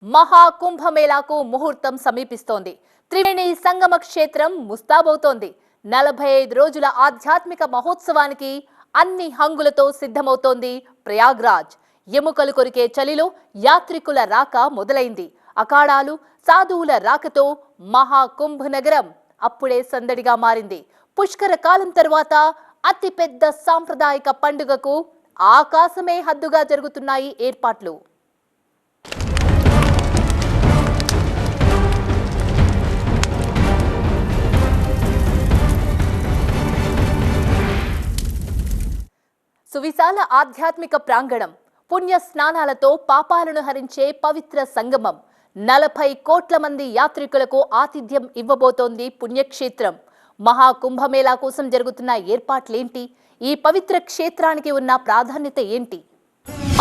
మహాకుంభమేళాకు ముహూర్తం సమీపిస్తోంది. త్రివేణి సంగమ క్షేత్రం ముస్తాబవుతోంది. 45 రోజుల ఆధ్యాత్మిక మహోత్సవానికి అన్ని హంగులతో సిద్ధమవుతోంది ప్రయాగ్రాజ్. ఎముకలు కొరికే చలిలో యాత్రికుల రాక మొదలైంది. అఖాడాలు, సాధువుల రాకతో మహాకుంభ నగరం అప్పుడే సందడిగా మారింది. పుష్కర కాలం తరువాత అతిపెద్ద సాంప్రదాయిక పండుగకు ఆకాశమే హద్దుగా జరుగుతున్నాయి ఏర్పాట్లు. సువిశాల ఆధ్యాత్మిక ప్రాంగణం, పుణ్య స్నానాలతో పాపాలను హరించే పవిత్ర సంగమం. 40 కోట్ల మంది యాత్రికులకు ఆతిథ్యం ఇవ్వబోతోంది పుణ్యక్షేత్రం. మహాకుంభమేళా కోసం జరుగుతున్న ఏర్పాట్లేంటి? ఈ పవిత్ర క్షేత్రానికి ఉన్న ప్రాధాన్యత ఏంటి?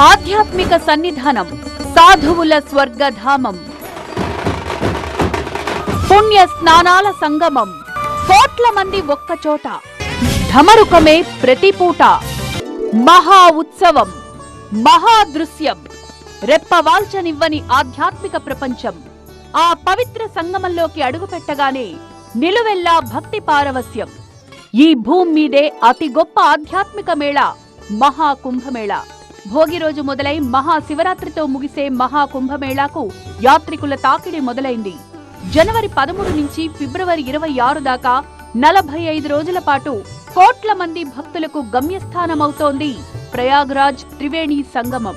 ఆధ్యాత్మిక సన్నిధానం, సాధువుల స్వర్గధామం, పుణ్య స్నానాల సంగమం, కోట్ల మంది ఒక్కచోట, ఢమరుకమే ప్రతి పూట. మహా ఉత్సవం, మహాదృశ్యం, రెప్పవాల్చనివ్వని ఆధ్యాత్మిక ప్రపంచం. ఆ పవిత్ర సంగమంలోకి అడుగుపెట్టగానే నిలువెల్లా భక్తి పారవస్యం. ఈ భూమి మీదే అతి గొప్ప ఆధ్యాత్మిక మేళ మహాకుంభమేళా. భోగి రోజు మొదలై మహాశివరాత్రితో ముగిసే మహాకుంభమేళాకు యాత్రికుల తాకిడి మొదలైంది. జనవరి 13 నుంచి ఫిబ్రవరి 26 దాకా 45 రోజుల పాటు కోట్ల మంది భక్తులకు గమ్యస్థానమవుతోంది ప్రయాగ్రాజ్ త్రివేణి సంగమం.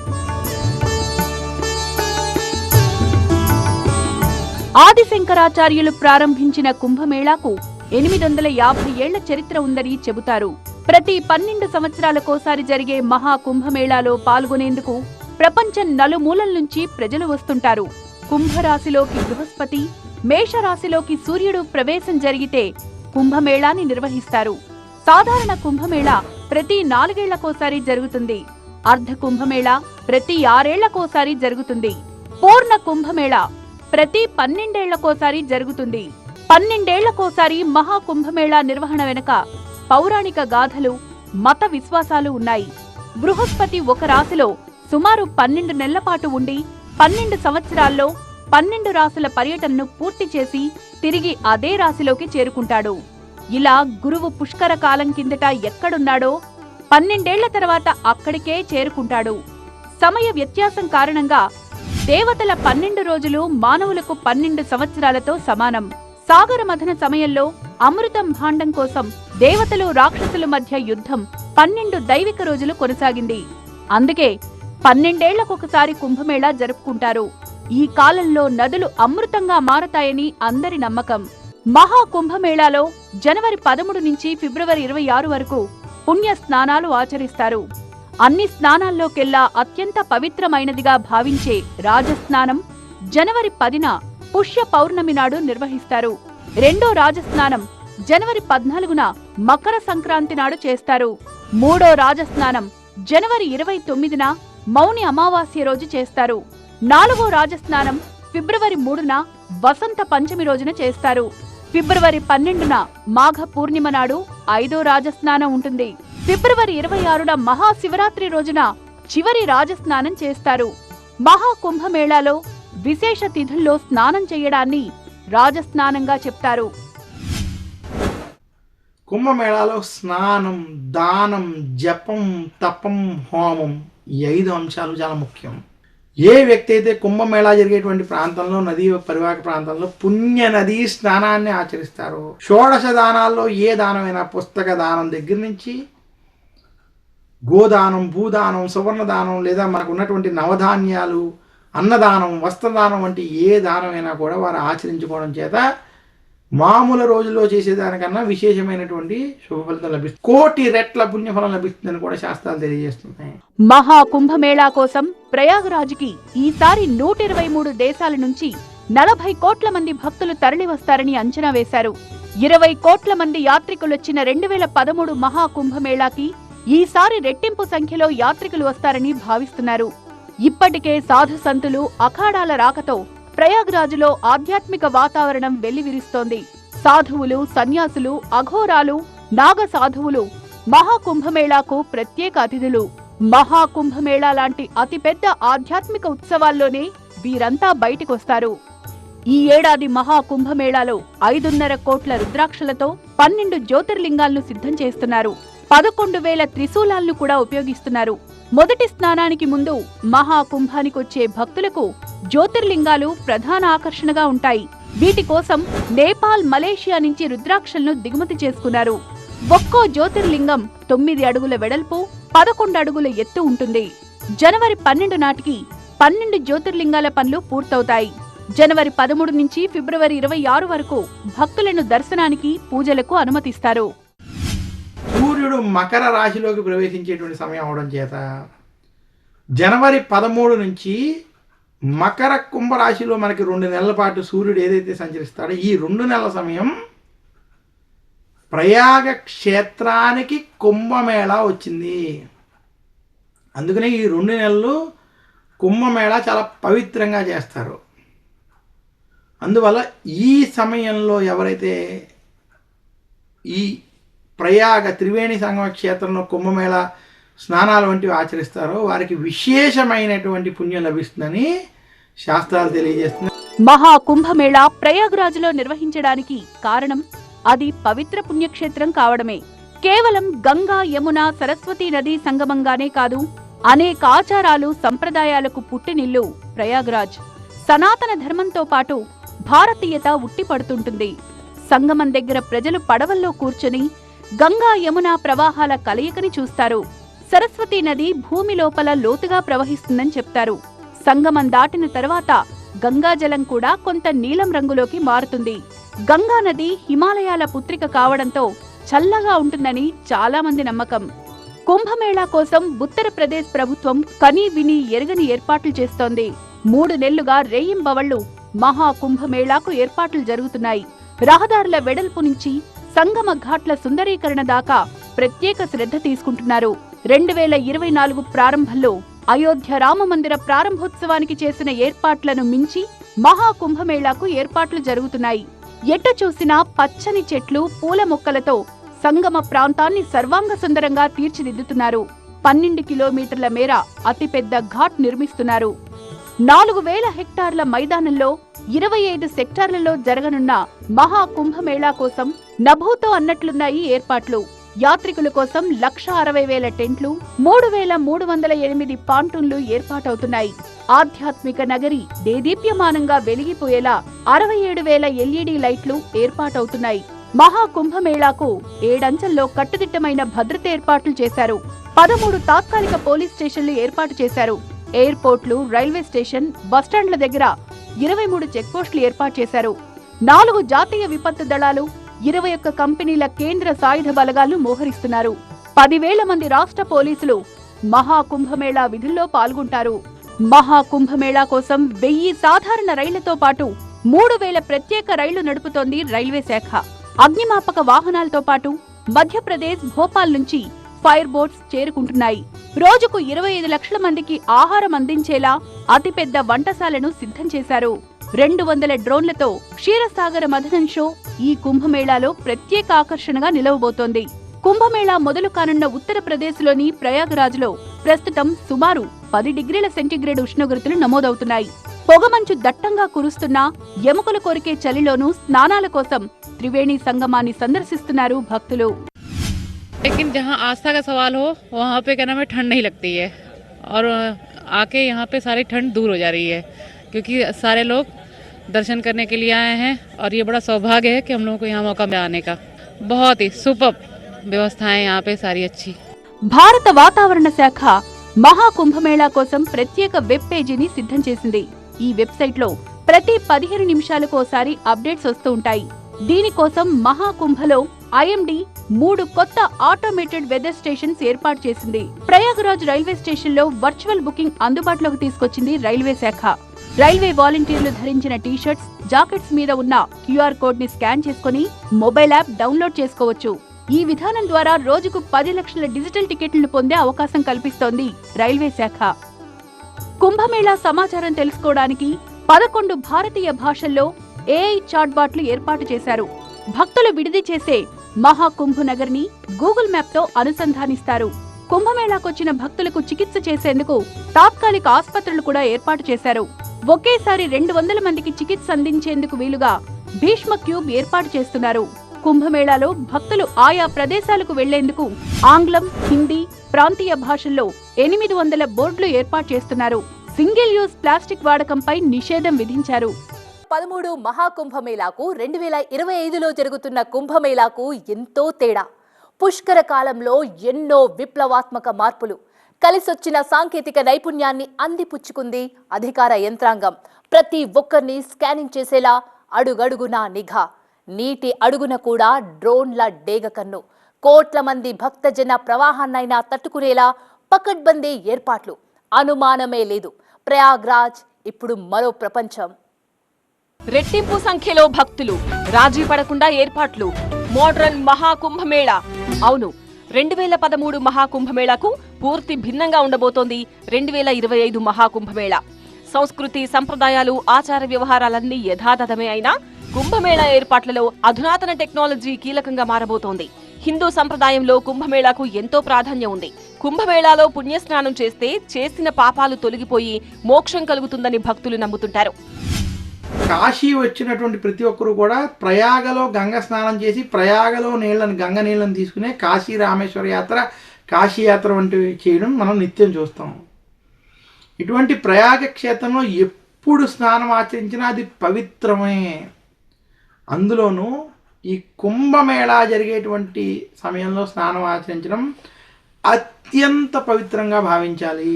ఆదిశంకరాచార్యులు ప్రారంభించిన కుంభమేళాకు 850 ఏళ్ల చరిత్ర ఉందని చెబుతారు. ప్రతి 12 సంవత్సరాలకోసారి జరిగే మహాకుంభమేళాలో పాల్గొనేందుకు ప్రపంచం నలుమూలల నుంచి ప్రజలు వస్తుంటారు. కుంభరాశిలోకి బృహస్పతి, మేషరాశిలోకి సూర్యుడు ప్రవేశం జరిగితే కుంభమేళాని నిర్వహిస్తారు. సాధారణ కుంభమేళా ప్రతి 4 ఏళ్లకోసారి జరుగుతుంది. అర్ధ కుంభమేళా ప్రతి 6 ఏళ్లకోసారి జరుగుతుంది. పూర్ణ కుంభమేళా ప్రతి 12 ఏళ్లకోసారి జరుగుతుంది. 12 ఏళ్లకోసారి మహాకుంభమేళా నిర్వహణ వెనుక పౌరాణిక గాథలు, మత విశ్వాసాలు ఉన్నాయి. బృహస్పతి ఒక రాశిలో సుమారు 12 నెలల పాటు ఉండి 12 సంవత్సరాల్లో 12 రాశుల పర్యటనను పూర్తి చేసి తిరిగి అదే రాశిలోకి చేరుకుంటాడు. ఇలా గురువు పుష్కర కాలం కిందట ఎక్కడున్నాడో 12 ఏళ్ల తర్వాత అక్కడికే చేరుకుంటాడు. సమయ వ్యత్యాసం కారణంగా దేవతల 12 రోజులు మానవులకు 12 సంవత్సరాలతో సమానం. సాగర మథన సమయంలో అమృతం భాండం కోసం దేవతలు రాక్షసుల మధ్య యుద్ధం 12 దైవిక రోజులు కొనసాగింది. అందుకే 12 ఏళ్లకొకసారి కుంభమేళా జరుపుకుంటారు. ఈ కాలంలో నదులు అమృతంగా మారతాయని అందరి నమ్మకం. మహాకుంభమేళాలో జనవరి 13 నుంచి ఫిబ్రవరి 26 వరకు పుణ్య స్నానాలు ఆచరిస్తారు. అన్ని స్నానాల్లోకెల్లా అత్యంత పవిత్రమైనదిగా భావించే రాజస్నానం జనవరి 10న పుష్య పౌర్ణమి నాడు నిర్వహిస్తారు. రెండో రాజస్నానం జనవరి 14న మకర సంక్రాంతి నాడు చేస్తారు. మూడో రాజస్నానం జనవరి 29న మౌని అమావాస్య రోజు చేస్తారు. నాలుగో రాజస్నానం ఫిబ్రవరి 3న వసంత పంచమి రోజున చేస్తారు. ఫిబ్రవరి 12న మాఘ పూర్ణిమ నాడు ఐదో రాజస్నానం ఉంటుంది. ఫిబ్రవరి 26న మహాశివరాత్రి రోజున చివరి రాజస్నానం చేస్తారు. మహాకుంభమేళాలో విశేష తిథుల్లో స్నానం చేయడాన్ని రాజస్నానంగా చెప్తారు. కుంభమేళాలో స్నానం, దానం, జపం, తపం, హోమం ఈ 5 అంశాలు చాలా ముఖ్యం. ఏ వ్యక్తి అయితే కుంభమేళా జరిగేటువంటి ప్రాంతంలో, నదీ పరివాహక ప్రాంతంలో పుణ్య నదీ స్నానాన్ని ఆచరిస్తారో, షోడశ దానాల్లో ఏ దానమైనా పుస్తక దానం దగ్గర నుంచి గోదానం, భూదానం, సువర్ణ దానం, లేదా మనకు ఉన్నటువంటి నవధాన్యాలు, అన్నదానం, వస్త్రదానం వంటి ఏ దానమైనా కూడా వారు ఆచరించుకోవడం చేత మామూలు రోజుల్లో చేసేదానికన్నా విశేషమైనటువంటి శుభ ఫలితం లభిస్తుంది. 1 కోటి రెట్ల పుణ్యఫలం లభిస్తుందని కూడా శాస్త్రాలు తెలియజేస్తున్నాయి. మహాకుంభమేళా కోసం ప్రయాగరాజ్కి ఈసారి 123 దేశాల నుంచి 40 కోట్ల మంది భక్తులు తరలివస్తారని అంచనా వేశారు. 20 కోట్ల మంది యాత్రికులొచ్చిన 2013 మహాకుంభమేళాకి ఈసారి రెట్టింపు సంఖ్యలో యాత్రికులు వస్తారని భావిస్తున్నారు. ఇప్పటికే సాధు సంతులు, అఖాడాల రాకతో ప్రయాగ్రాజ్లో ఆధ్యాత్మిక వాతావరణం వెల్లివిరుస్తోంది. సాధువులు, సన్యాసులు, అఘోరాలు, నాగ సాధువులు మహాకుంభమేళాకు ప్రత్యేక అతిథులు. మహాకుంభమేళా లాంటి అతిపెద్ద ఆధ్యాత్మిక ఉత్సవాల్లోనే వీరంతా బయటికొస్తారు. ఈ ఏడాది మహాకుంభమేళాలో 5.5 కోట్ల రుద్రాక్షలతో 12 జ్యోతిర్లింగాలను సిద్ధం చేస్తున్నారు. 11,000 త్రిశూలాలను కూడా ఉపయోగిస్తున్నారు. మొదటి స్నానానికి ముందు మహాకుంభానికొచ్చే భక్తులకు జ్యోతిర్లింగాలు ప్రధాన ఆకర్షణగా ఉంటాయి. వీటి కోసం నేపాల్, మలేషియా నుంచి రుద్రాక్షలను దిగుమతి చేసుకున్నారు. ఒక్కో జ్యోతిర్లింగం 9 అడుగుల వెడల్పు, 11 అడుగుల ఎత్తు ఉంటుంది. జనవరి 12 నాటికి 12 జ్యోతిర్లింగాల పనులు పూర్తవుతాయి. జనవరి 13 నుంచి ఫిబ్రవరి 26 వరకు భక్తులను దర్శనానికి, పూజలకు అనుమతిస్తారు. సూర్యుడు మకర రాశిలోకి ప్రవేశించేటువంటి సమయం అవడం చేత జనవరి 13 నుంచి మకర కుంభరాశిలో మనకి 2 నెలల పాటు సూర్యుడు ఏదైతే సంచరిస్తాడో ఈ 2 నెలల సమయం ప్రయాగ క్షేత్రానికి కుంభమేళా వచ్చింది. అందుకనే ఈ 2 నెలలు కుంభమేళా చాలా పవిత్రంగా చేస్తారు. అందువల్ల ఈ సమయంలో ఎవరైతే ఈ ప్రయాగ త్రివేణి సంగమ క్షేత్రంలో కుంభమేళా స్నానాలు వంటివి ఆచరిస్తారో వారికి విశేషమైనటువంటి పుణ్యం లభిస్తుందని శాస్త్రాలు తెలియజేస్తున్నాయి. మహాకుంభమేళా ప్రయాగ్రాజ్లో నిర్వహించడానికి కారణం అది పవిత్ర పుణ్యక్షేత్రం కావడమే. కేవలం గంగా, యమున, సరస్వతీ నదీ సంగమంగానే కాదు, అనేక ఆచారాలు, సంప్రదాయాలకు పుట్టినిల్లు ప్రయాగ్రాజ్. సనాతన ధర్మంతో పాటు భారతీయత ఉట్టిపడుతుంటుంది. సంగమం దగ్గర ప్రజలు పడవల్లో కూర్చొని గంగా, యమున ప్రవాహాల కలయికని చూస్తారు. సరస్వతీ నది భూమి లోపల లోతుగా ప్రవహిస్తుందని చెప్తారు. సంగమం దాటిన తర్వాత గంగాజలం కూడా కొంత నీలం రంగులోకి మారుతుంది. గంగా నది హిమాలయాల పుత్రిక కావడంతో చల్లగా ఉంటుందని చాలా మంది నమ్మకం. కుంభమేళా కోసం ఉత్తరప్రదేశ్ ప్రభుత్వం కనీ విని ఎరగని ఏర్పాట్లు చేస్తోంది. 3 నెలలుగా రేయింబవళ్లు మహాకుంభమేళాకు ఏర్పాట్లు జరుగుతున్నాయి. రహదారుల వెడల్పు నుంచి సంగమ ఘాట్ల సుందరీకరణ దాకా ప్రత్యేక శ్రద్ధ తీసుకుంటున్నారు. 2024 ప్రారంభంలో అయోధ్య రామమందిర ప్రారంభోత్సవానికి చేసిన ఏర్పాట్లను మించి మహాకుంభమేళాకు ఏర్పాట్లు జరుగుతున్నాయి. ఎటు చూసినా పచ్చని చెట్లు, పూల మొక్కలతో సంగమ ప్రాంతాన్ని సర్వాంగ సుందరంగా తీర్చిదిద్దుతున్నారు. 12 కిలోమీటర్ల మేర అతిపెద్ద ఘాట్ నిర్మిస్తున్నారు. 4,000 హెక్టార్ల మైదానంలో 25 సెక్టార్లలో జరగనున్న మహాకుంభమేళా కోసం నభూతో అన్నట్లున్నాయి ఏర్పాట్లు. యాత్రికుల కోసం 1,60,000 టెంట్లు, 3,308 పాంటూన్లు ఏర్పాటవుతున్నాయి. ఆధ్యాత్మిక నగరి దేదీప్యమానంగా వెలిగిపోయేలా 67,000 ఎల్ఈడీ లైట్లు ఏర్పాటవుతున్నాయి. మహాకుంభమేళాకు 7 అంచెల్లో కట్టుదిట్టమైన భద్రత ఏర్పాట్లు చేశారు. 13 తాత్కాలిక పోలీస్ స్టేషన్లు ఏర్పాటు చేశారు. ఎయిర్పోర్ట్లు, రైల్వే స్టేషన్, బస్టాండ్ల దగ్గర 23 చెక్పోస్టులు ఏర్పాటు చేశారు. 4 జాతీయ విపత్తు దళాలు, 21 కంపెనీల కేంద్ర సాయుధ బలగాలు మోహరిస్తున్నారు. 10,000 మంది రాష్ట్ర పోలీసులు మహాకుంభమేళా విధుల్లో పాల్గొంటారు. మహాకుంభమేళా కోసం 1000 సాధారణ రైళ్లతో పాటు 3,000 ప్రత్యేక రైళ్లు నడుపుతోంది రైల్వే శాఖ. అగ్నిమాపక వాహనాలతో పాటు మధ్యప్రదేశ్, భోపాల్ నుంచి ఫైర్ బోట్స్ చేరుకుంటున్నాయి. రోజుకు 25 లక్షల మందికి ఆహారం అందించేలా అతిపెద్ద వంటశాలను సిద్ధం చేశారు. 200 డ్రోన్లతో క్షీరసాగర మథనం షో ఈ కుంభమేళాలో ప్రత్యేక ఆకర్షణగా నిలవబోతోంది. కుంభమేళా మొదలు కానున్న ఉత్తరప్రదేశ్లోని ప్రయాగరాజ్లో ప్రస్తుతం సుమారు 10 డిగ్రీల సెంటీగ్రేడ్ ఉష్ణోగ్రతలు నమోదవుతున్నాయి. పొగమంచు దట్టంగా కురుస్తున్నా ఎముకలు కొరికే చలిలోనూ స్నానాల కోసం త్రివేణి సంగమాన్ని సందర్శిస్తున్నారు భక్తులు. लेकिन जहाँ आस्था का सवाल हो वहाँ पे क्या नाम है ठंड नहीं लगती है और आके यहाँ पे सारी ठंड दूर हो जा रही है क्योंकि सारे लोग दर्शन करने के लिए आए हैं और ये बड़ा सौभाग्य है कि हम लोगों को यहाँ मौका मिला आने का. बहुत ही सुपर व्यवस्थाएं यहाँ पे सारी अच्छी. భారత వాతావరణ శాఖ మహాకుంభమేళా కోసం ప్రత్యేక వెబ్ పేజీని సిద్ధం చేసింది. ఈ వెబ్సైట్ లో ప్రతి 15 నిమిషాలకు ఒకసారి అప్డేట్స్ వస్తూ ఉంటాయి. దీనికోసం మహాకుంభలో ఐఎండీ 3 కొత్త ఆటోమేటెడ్ వెదర్ స్టేషన్స్ ఏర్పాటు చేసింది. ప్రయాగరాజ్ రైల్వే స్టేషన్ లో వర్చువల్ బుకింగ్ అందుబాటులోకి తీసుకొచ్చింది రైల్వే శాఖ. రైల్వే వాలంటీర్లు ధరించిన టీషర్ట్స్, జాకెట్స్ మీద ఉన్న క్యూఆర్ కోడ్ ని స్కాన్ చేసుకుని మొబైల్ యాప్ డౌన్లోడ్ చేసుకోవచ్చు. ఈ విధానం ద్వారా రోజుకు 10 లక్షల డిజిటల్ టికెట్లను పొందే అవకాశం కల్పిస్తోంది రైల్వే శాఖ. కుంభమేళా సమాచారం తెలుసుకోవడానికి 11 భారతీయ భాషల్లో ఏఐ చాట్బాట్లు ఏర్పాటు చేశారు. భక్తులు విడిది చేసే మహాకుంభ నగర్ని గూగుల్ మ్యాప్ తో అనుసంధానిస్తారు. కుంభమేళాకొచ్చిన భక్తులకు చికిత్స చేసేందుకు తాత్కాలిక ఆసుపత్రులు కూడా ఏర్పాటు చేశారు. ఒకేసారి 200 మందికి చికిత్స అందించేందుకు వీలుగా భీష్మ క్యూబ్ ఏర్పాటు చేస్తున్నారు. కుంభమేళాలో భక్తులు ఆయా ప్రదేశాలకు వెళ్లేందుకు ఆంగ్లం, హిందీ, ప్రాంతీయ భాషల్లో 800 బోర్డులు ఏర్పాటు చేస్తున్నారు. సింగిల్ యూజ్ ప్లాస్టిక్ వాడకంపై నిషేధం విధించారు. 13 మహాకుంభమేళాకు 2025లో జరుగుతున్న కుంభమేళాకు ఎంతో తేడా. పుష్కర కాలంలో ఎన్నో విప్లవాత్మక మార్పులు, కలిసొచ్చిన సాంకేతిక నైపుణ్యాన్ని అందిపుచ్చుకుంది అధికార యంత్రాంగం. ప్రతి ఒక్కరిని స్కానింగ్ చేసేలా అడుగడుగునా నిఘా, నీటి అడుగున కూడా డ్రోన్ల డేగకన్ను, కోట్ల మంది భక్తజన ప్రవాహాన్నైనా తట్టుకునేలా పకడ్బందీ ఏర్పాట్లు. అనుమానమే లేదు, ప్రయాగ్రాజ్ ఇప్పుడు మరో ప్రపంచం. రెట్టింపు సంఖ్యలో భక్తులు, రాజీ పడకుండా ఏర్పాట్లు. మోడ్రన్ మహాకుంభమేళా. అవును, 2013 మహాకుంభమేళాకు పూర్తి భిన్నంగా ఉండబోతోంది 2025 మహాకుంభమేళా. సంస్కృతి, సంప్రదాయాలు, ఆచార వ్యవహారాలన్నీ యథాతథమే అయినా కుంభమేళా ఏర్పాట్లలో అధునాతన టెక్నాలజీ కీలకంగా మారబోతోంది. హిందూ సంప్రదాయంలో కుంభమేళాకు ఎంతో ప్రాధాన్యం ఉంది. కుంభమేళాలో పుణ్యస్నానం చేస్తే చేసిన పాపాలు తొలగిపోయి మోక్షం కలుగుతుందని భక్తులు నమ్ముతుంటారు. కాశీ వచ్చినటువంటి ప్రతి ఒక్కరూ కూడా ప్రయాగలో గంగ స్నానం చేసి ప్రయాగలో గంగ నీళ్ళని తీసుకునే కాశీ రామేశ్వర యాత్ర, కాశీ యాత్ర వంటివి చేయడం మనం నిత్యం చూస్తాం. ఇటువంటి ప్రయాగ క్షేత్రంలో ఎప్పుడు స్నానం ఆచరించినా అది పవిత్రమే. అందులోనూ ఈ కుంభమేళా జరిగేటువంటి సమయంలో స్నానం ఆచరించడం అత్యంత పవిత్రంగా భావించాలి.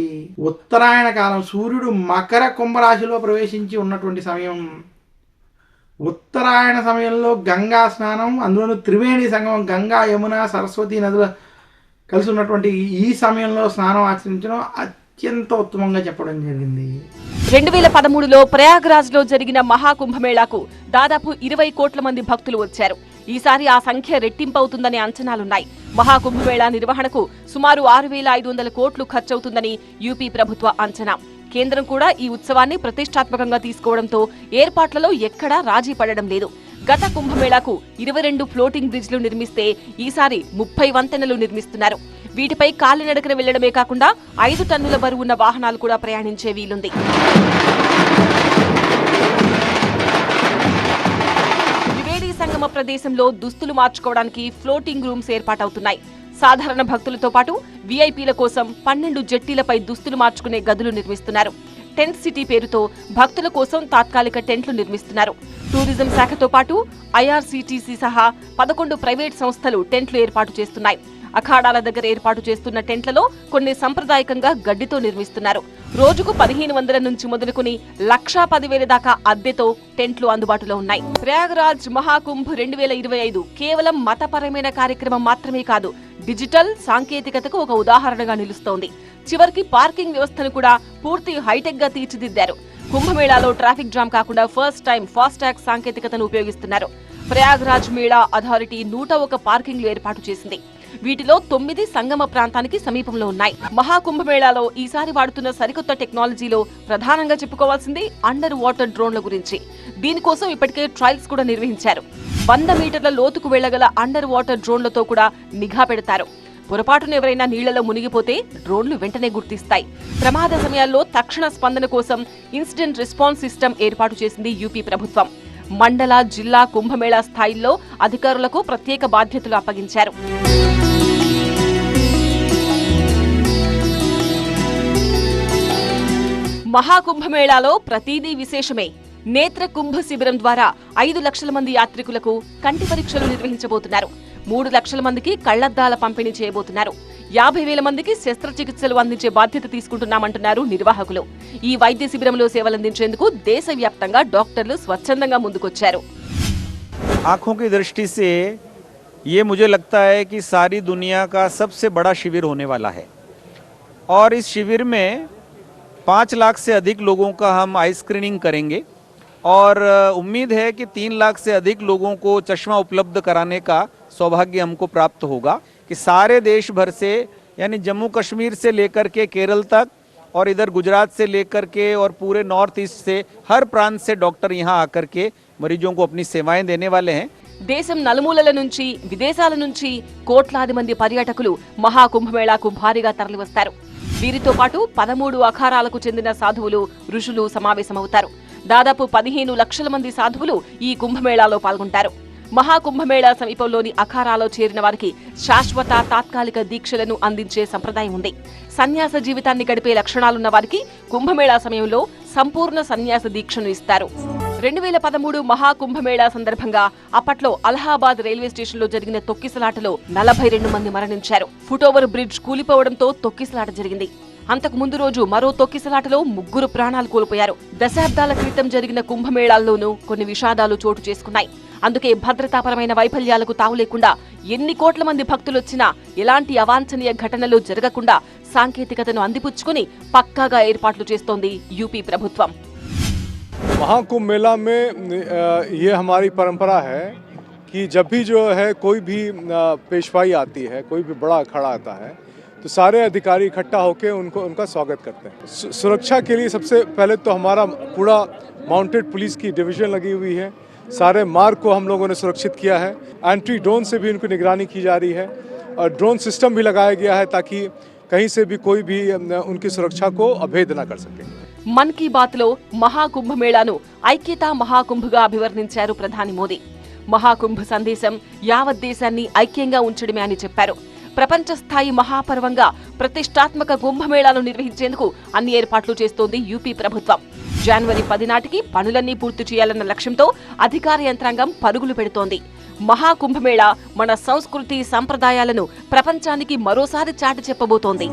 ఉత్తరాయణ కాలం, సూర్యుడు మకర కుంభరాశిలో ప్రవేశించి ఉన్నటువంటి సమయం. ఉత్తరాయణ సమయంలో గంగా స్నానం, అందులోనూ త్రివేణి సంగమం, గంగా, యమున, సరస్వతి నదుల కలిసి ఉన్నటువంటి ఈ సమయంలో స్నానం ఆచరించడం అత్యంత ఉత్తమంగా చెప్పడం జరిగింది. 2013లో ప్రయాగ్రాజ్లో జరిగిన మహాకుంభమేళాకు దాదాపు 20 కోట్ల మంది భక్తులు వచ్చారు. ఈసారి ఆ సంఖ్య రెట్టింపవుతుందనే అంచనాలున్నాయి. మహాకుంభమేళా నిర్వహణకు సుమారు 6,500 కోట్లు ఖర్చవుతుందని యూపీ ప్రభుత్వ అంచనా. కేంద్రం కూడా ఈ ఉత్సవాన్ని ప్రతిష్టాత్మకంగా తీసుకోవడంతో ఏర్పాట్లలో ఎక్కడా రాజీ పడడం లేదు. గత కుంభమేళాకు 22 ఫ్లోటింగ్ బ్రిడ్జ్లు నిర్మిస్తే ఈసారి 30 వంతెనలు నిర్మిస్తున్నారు. వీటిపై కాలినడకన వెళ్లడమే కాకుండా 5 టన్నుల బరువున్న వాహనాలు కూడా ప్రయాణించే వీలుంది. త్రివేణి సంగమ ప్రదేశంలో దుస్తులు మార్చుకోవడానికి ఫ్లోటింగ్ రూమ్స్ ఏర్పాటవుతున్నాయి. సాధారణ భక్తులతో పాటు వీఐపీల కోసం 12 జట్టీలపై దుస్తులు మార్చుకునే గదులు నిర్మిస్తున్నారు. టెంట్ సిటీ పేరుతో భక్తుల కోసం తాత్కాలిక టెంట్లు నిర్మిస్తున్నారు. టూరిజం శాఖతో పాటు ఐఆర్సీటీసీ సహా 11 ప్రైవేట్ సంస్థలు టెంట్లు ఏర్పాటు చేస్తున్నాయి. అఖాడాల దగ్గర ఏర్పాటు చేస్తున్న టెంట్లలో కొన్ని సంప్రదాయకంగా గడ్డితో నిర్మిస్తున్నారు. రోజుకు 1500 నుంచి మొదలుకుని 1,10,000 దాకా అద్దెతో టెంట్లు అందుబాటులో ఉన్నాయి. ప్రయాగ్రాజ్ మహాకుంభ్ 2025 కేవలం మతపరమైన కార్యక్రమం మాత్రమే కాదు, డిజిటల్ సాంకేతికతకు ఒక ఉదాహరణగా నిలుస్తోంది. చివరికి పార్కింగ్ వ్యవస్థను కూడా పూర్తి హైటెక్ గా తీర్చిదిద్దారు. కుంభమేళాలో ట్రాఫిక్ జామ్ కాకుండా ఫస్ట్ టైం ఫాస్టాగ్ సాంకేతికతను ఉపయోగిస్తున్నారు. ప్రయాగ్రాజ్ మేళా అథారిటీ 101 పార్కింగ్లు ఏర్పాటు చేసింది. వీటిలో 9 సంగమ ప్రాంతానికి సమీపంలో ఉన్నాయి. మహాకుంభమేళాలో ఈసారి వాడుతున్న సరికొత్త టెక్నాలజీలో ప్రధానంగా చెప్పుకోవాల్సింది అండర్ వాటర్ డ్రోన్ల గురించి. దీనికోసం ఇప్పటికే ట్రయల్స్ కూడా నిర్వహించారు. 100 మీటర్ల లోతుకు వెళ్లగల అండర్ వాటర్ డ్రోన్లతో కూడా నిఘా పెడతారు. పొరపాటున ఎవరైనా నీళ్లలో మునిగిపోతే డ్రోన్లు వెంటనే గుర్తిస్తాయి. ప్రమాద సమయాల్లో తక్షణ స్పందన కోసం ఇన్సిడెంట్ రెస్పాన్స్ సిస్టమ్ ఏర్పాటు చేసింది యూపీ ప్రభుత్వం. మండల, జిల్లా, కుంభమేళా స్థాయిల్లో అధికారులకు ప్రత్యేక బాధ్యతలు అప్పగించారు. మహాకుంభమేళాలో ప్రతిదీ విశేషమే. నేత్ర కుంభ శిబిరం ద్వారా 5 లక్షల మంది యాత్రికులకు కంటి పరీక్షలు నిర్వహించబోతున్నారు. 3 లక్షల మందికి కళ్లద్దాల పంపిణీ చేయబోతున్నారు. 50,000 మందికి శస్త్రచికిత్సలు అందించే బాధ్యత తీసుకుంటున్నామంటున్నారు నిర్వాహకులు. ఈ వైద్య శిబిరంలో సేవలందించేందుకు దేశవ్యాప్తంగా డాక్టర్లు స్వచ్ఛందంగా ముందుకొచ్చారు. आंखों की दृष्टि से ये मुझे लगता है कि सारी दुनिया का सबसे बड़ा शिविर होने वाला है और इस शिविर में 5 लाख से अधिक लोगों का हम आई स्क्रीनिंग करेंगे और उम्मीद है कि 3 लाख से अधिक लोगों को चश्मा उपलब्ध कराने का सौभाग्य हमको प्राप्त होगा कि सारे देश भर से यानी जम्मू कश्मीर से लेकर के केरल तक और इधर गुजरात से लेकर के और पूरे नॉर्थ ईस्ट से हर प्रांत से डॉक्टर यहाँ आकर के मरीजों को अपनी सेवाएं देने वाले हैं. దేశం నలుమూలల నుంచి, విదేశాల నుంచి కోట్లాది మంది పర్యాటకులు మహాకుంభమేళాకు భారీగా తరలివస్తారు. వీరితో పాటు 13 అఖారాలకు చెందిన సాధువులు, ఋషులు సమావేశమవుతారు. దాదాపు 15 లక్షల మంది సాధువులు ఈ కుంభమేళాలో పాల్గొంటారు. మహాకుంభమేళా సమీపంలోని అఖారాలో చేరిన వారికి శాశ్వత, తాత్కాలిక దీక్షలను అందించే సంప్రదాయం ఉంది. సన్యాస జీవితాన్ని గడిపే లక్షణాలున్న వారికి కుంభమేళా సమయంలో సంపూర్ణ సన్యాస దీక్షను ఇస్తారు. 2013 మహాకుంభమేళా సందర్భంగా అప్పట్లో అలహాబాద్ రైల్వే స్టేషన్లో జరిగిన తొక్కిసలాటలో 42 మంది మరణించారు. ఫుటోవర్ బ్రిడ్జ్ కూలిపోవడంతో తొక్కిసలాట జరిగింది. అంతకు ముందు రోజు మరో తొక్కిసలాటలో 3 ప్రాణాలు కోల్పోయారు. దశాబ్దాల క్రితం జరిగిన కుంభమేళాల్లోనూ కొన్ని విషాదాలు చోటు చేసుకున్నాయి. అందుకే భద్రతాపరమైన వైఫల్యాలకు తావు లేకుండా ఎన్ని కోట్ల మంది భక్తులొచ్చినా ఎలాంటి అవాంఛనీయ ఘటనలు జరగకుండా సాంకేతికతను అందిపుచ్చుకుని పక్కాగా ఏర్పాట్లు చేస్తోంది యూపీ ప్రభుత్వం. महाकुंभ मेला में ये हमारी परंपरा है कि जब भी जो है कोई भी पेशवाई आती है, कोई भी बड़ा अखाड़ा आता है, तो सारे अधिकारी इकट्ठा होकर उनका स्वागत करते हैं. सुरक्षा के लिए सबसे पहले तो हमारा पूरा माउंटेड पुलिस की डिवीजन लगी हुई है. सारे मार्ग को हम लोगों ने सुरक्षित किया है. एंट्री ड्रोन से भी उनकी निगरानी की जा रही है और ड्रोन सिस्टम भी लगाया गया है ताकि कहीं से भी कोई भी उनकी सुरक्षा को अभेद न कर सके. మన్ కీ బాత్ లో మహాకుంభమేళాను ఐక్యతా మహాకుంభగా అభివర్ణించారు ప్రధాని మోదీ. మహాకుంభ సందేశం యావత్ దేశాన్ని ఐక్యంగా ఉంచడమే అని చెప్పారు. ప్రపంచ స్థాయి మహాపర్వంగా ప్రతిష్టాత్మక కుంభమేళాను నిర్వహించేందుకు అన్ని ఏర్పాట్లు చేస్తోంది యూపీ ప్రభుత్వం. జనవరి 10 నాటికి పనులన్నీ పూర్తి చేయాలన్న లక్ష్యంతో అధికార యంత్రాంగం పరుగులు పెడుతోంది. మహాకుంభమేళా మన సంస్కృతి, సంప్రదాయాలను ప్రపంచానికి మరోసారి చాటి చెప్పబోతోంది.